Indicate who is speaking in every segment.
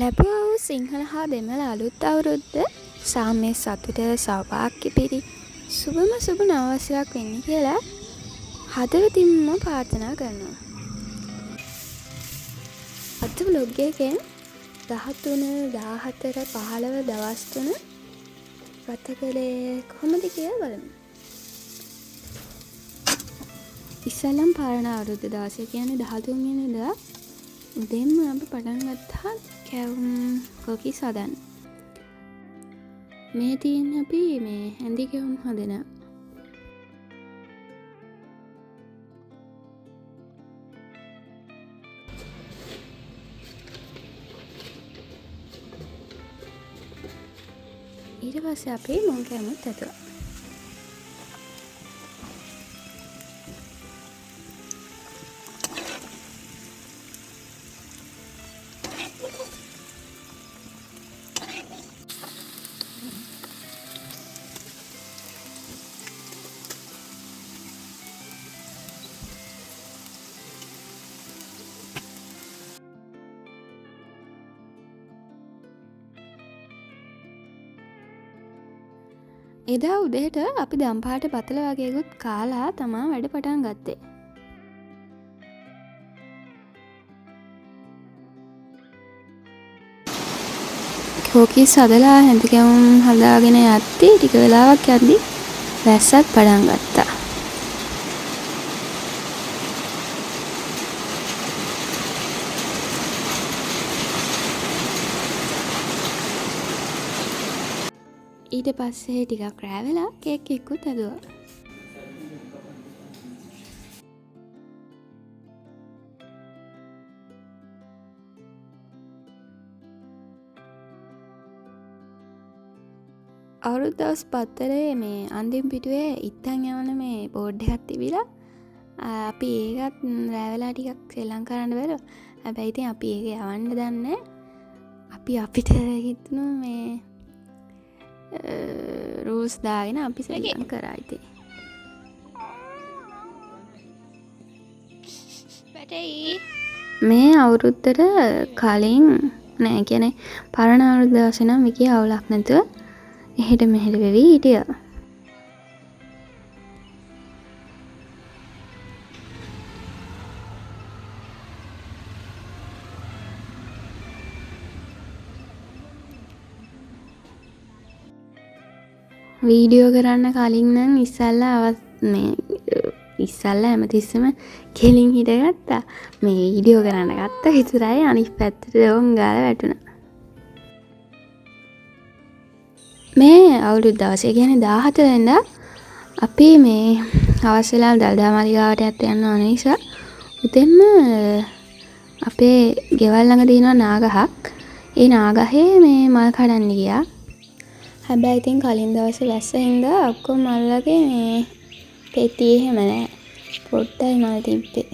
Speaker 1: ලැබුවා වූ සිංහල හා දෙමළ අලුත් අවුරුද්ද සාමය සතුට සෞභාග්‍ය පිරි සුබම සුබ නවවසරක් වෙන්න කියලා හදවතින්ම ප්‍රාර්ථනා කරනවා. අද ව්ලොග් එකෙන් 13, 14, 15 දවස් 3 ගත කළේ කොහොමද කියලා බලමු. ඉස්සෙල්ලම පාරණ අවුරුද්ද දවසේ කියන්නේ 13 වෙනිදා උදේම අපි පටන් ගත්තා කැවුම් කොකිස් හදන්න. මේ තියෙන්නේ අපි මේ හැඳි කැවුම් හදන. ඊට පස්සේ අපි මොන් කැවුමුත් ඇතුවා. එදා උදේට අපි දම්පාට පතල වගේකුත් කාලා තමා වැඩ පටන් ගත්තේ. කෝකිස් හදලා හැඳි කැවුම් හදාගෙන යද්දී ටික වෙලාවක් යද්දී වැස්සත් පටන් ගත්තා. ඊට පස්සේ ටිකක් රෑ වෙලා කේක් එකකුත් හැදුවා. අවුරුදු දවස් පත්තරේ මේ අන්තිම පිටුවේ ඉත්තන් යවන මේ බෝඩ් එකක් තිබිලා අපි ඒකත් රෑ වෙලා ටිකක් ශ්‍රී කරන්න බැරුව. හැබැයි ඉතින් අපි ඒක යවන්න දන්නේ. අපි අපිට හිතුණු මේ රූල්ස් දාගෙන අපි සෙල්ලම් කරා ඉතින්. මේ අවුරුද්දට කලින් නෑ කියන්නේ පරණ අවුරුද්ද දවසේ නම් විකි අවුලක් නැතුව එහෙට මෙහෙට වෙවි හිටියා. වීඩියෝ කරන්න කලින් නම් ඉස්සල්ලා හැමතිස්සම කෙලින් හිටගත්තා. මේ වීඩියෝ කරන්න ගත්ත විතරයි අනිත් පැත්තට ඕන් ගාලා වැටුණා. මේ අවුරුදු දවසේ කියන්නේ 17 වෙනිදා අපි මේ හවස් වෙලා දළදා මාලිගාවට යන්න ඕන නිසා උදෙන්ම අපේ ගෙවල් ළඟ තියෙන නාගහක් ඒ නාගහේ මේ මල් කඩන්න ගියා. හැබැයි ඉතින් කලින් දවසේ වැස්ස හින්දා ඔක්කොම මල්ලගේ මේ පෙති එහෙම නෑ. පොඩ්ඩයි මල් තිබ්බේ.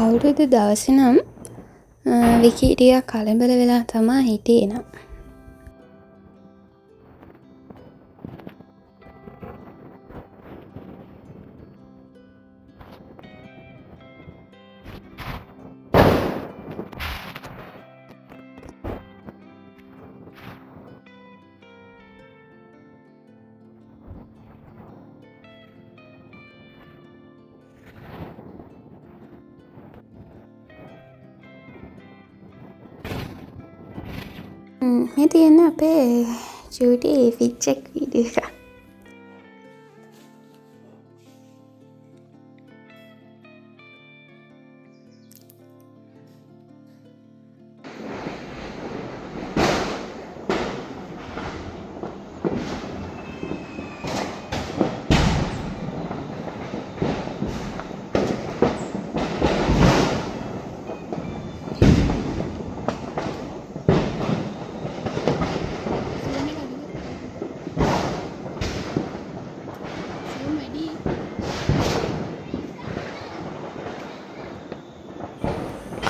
Speaker 1: අවුරුදු දවසේ නම් විකි ටිකක් කලබල වෙලා තමයි හිටියේ නම්. මේ තියෙන අපේ චූටි ෆික්චෙක් වීඩියෝ එක.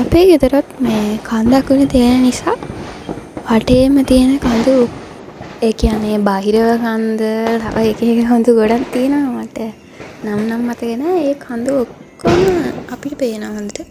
Speaker 1: අපේ ගෙදරත් මේ කන්දක් උඩ තියෙන නිසා වටේම තියෙන කඳු ඒ කියන්නේ බාහිරව කන්ද තව එක එක කඳු ගොඩක් තියෙනවා මට නම් මතක නෑ ඒ කඳු ඔක්කොම අපිට පේනවා හොඳට.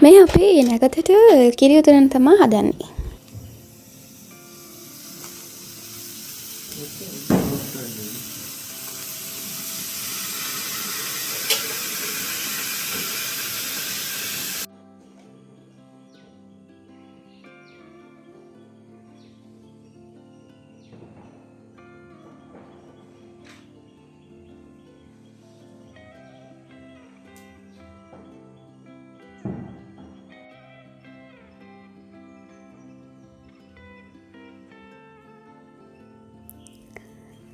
Speaker 1: මේ අපි නැකතට කිරි උතුරන් තමා හදන්නේ.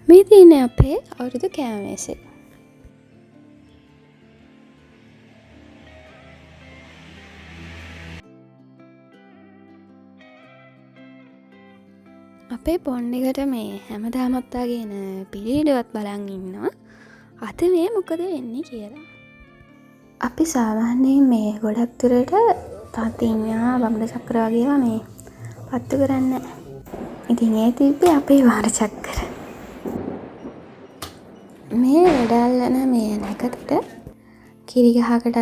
Speaker 1: මේ තියෙන්නේ අපේ අවුරුදු කෑම මේසේ. අපේ පොන්ඩ් එකට මේ හැමදාමත් වගේන පිළිඩවත් බලන් ඉන්නවා. අද මේ මොකද වෙන්නේ කියලා. අපි සාමාන්‍යයෙන් මේ ගොඩක් දුරට තාත්තින්යා බම්බල චක්කර වගේවා මේ පත්තු කරන්න. ඉතින් ඒ තිබ්බේ අපේ වාර චක්කර. මේ වැඩල්ලන මේ නැකතට කිරිගහකටත්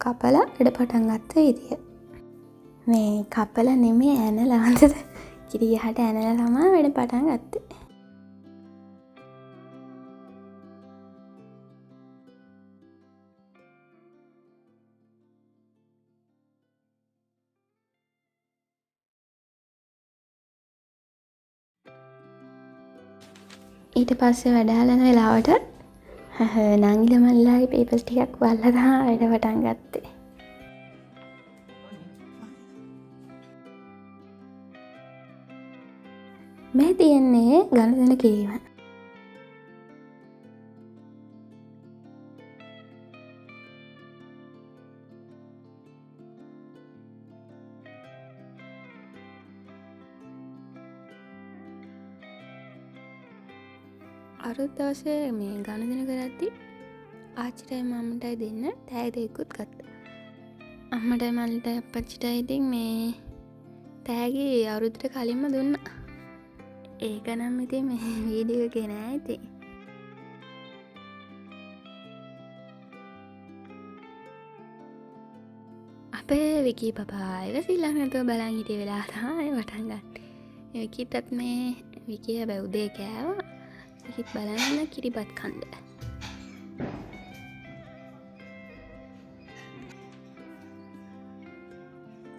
Speaker 1: කපලා වැඩ පටන් ගත්ත විදිය. මේ කපල නෙමේ ඇනලා අන්තද කිරිගහට ඇනලා ළමා වැඩ පටන් ගත්තේ. ඊට පස්සේ වැඩාලන වෙලාවට නංගිල මල්ලාගේ පේපස් ටිකක් වල්ලා තමයි වැඩ පටන් ගත්තේ. මේ තියෙන්නේ ගනුදෙනු කිරීම. අරුත් දවසේ මේ ගනුදෙනු කරද්දි ආච්චිටයි මම්මටයි දෙන්න තෑගි දෙකකුත් ගත්තා. අම්මටයි මල්ලිටයි අප්පච්චිටයි ඉතින් මේ තෑගි අවුරුද්දට කලින්ම දුන්නා. ඒක නම් ඉතින් මේ වීඩියෝ එකේ නෑ ඉතින්. අපේ විකී පපා ඉවසිල්ලක් නැතුව බලන් හිටිය වෙලාව තමයි පටන් ගත්තේ. විකීටත් මේ විකී හැබැයි උදේ කෑවා. විකීත් බලන්න කිරිබත් කන්න.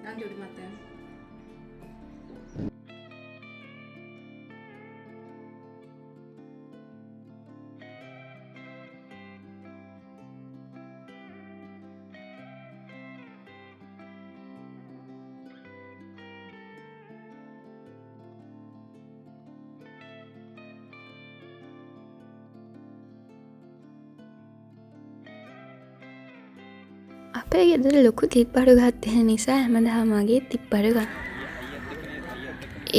Speaker 2: Lanjut Martin.
Speaker 1: අපේ ගෙදර ලොකු තිත්බඩු ගත්තේ නිසා හැමදාම වගේ තිත්බඩු ගන්න.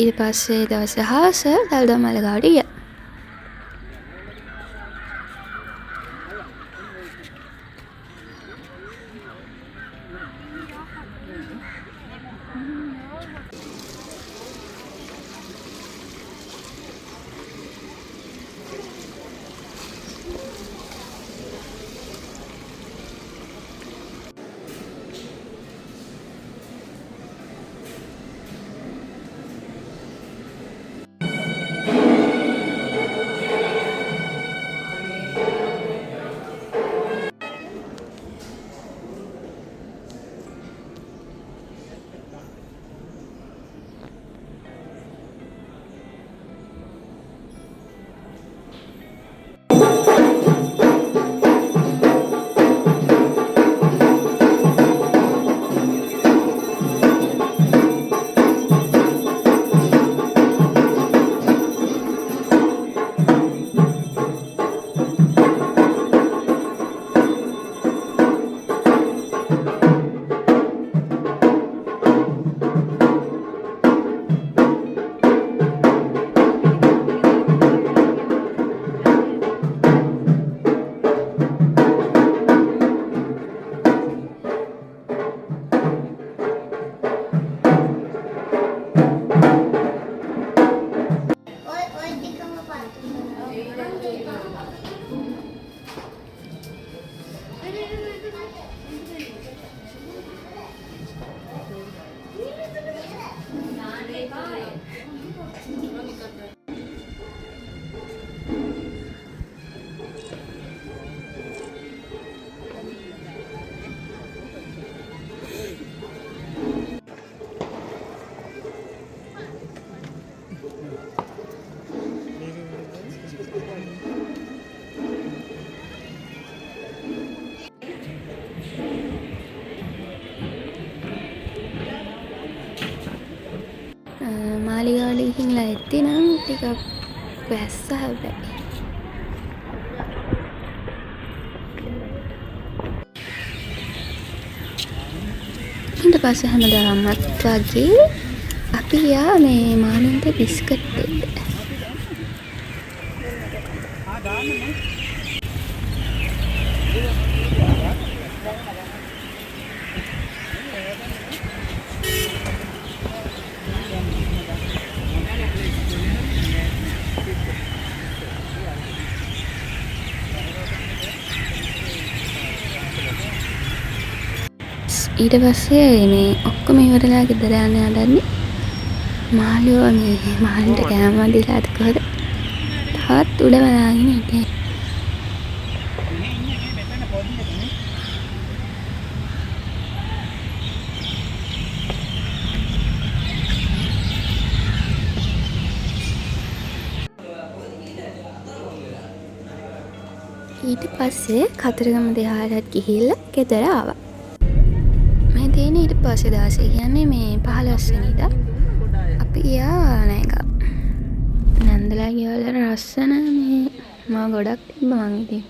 Speaker 1: ඊට පස්සේ දවස් හවස දල්දා මල ගාවට ගියා. මාලිගාවට ගිහින්ලා එද්දි නම් ටිකක් වැස්ස හැබැයි. ඊට පස්සේ හැමදාමත් වගේ අපි යා මේ මාළුන්ට බිස්කට් දෙන්න. ඊට පස්සේ මේ ඔක්කොම ඉවරලා ගෙදර යන්න හදන්නේ. මාළුවා මේ මාළුන්ට කෑම දීලාද කොහෙද? තාත් උඩ බලාගෙන හිටියේ. ඊට පස්සේ කතරගම දෙහාටත් ගිහිල්ලා ගෙදර ආවා. ඊට පස්සේ දවසේ කියන්නේ මේ 15 වෙනිදා අපි ගියා නැගා. නන්දලා ගෙවල් වල රස්සන මේ මම ගොඩක් තිබ්බා මං ඉතින්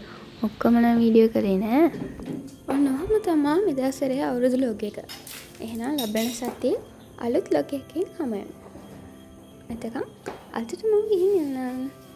Speaker 1: ඔක්කොම නම් වීඩියෝ කරේ නෑ. ඔන්නවම තමයි මේ දවසේ අවුරුදු ලොග් එක. එහෙනම් ලබන සතියේ අලුත් ලොග් එකකින් හමු වෙනවා. එතකන් අදට මම ගිහින් යනවා.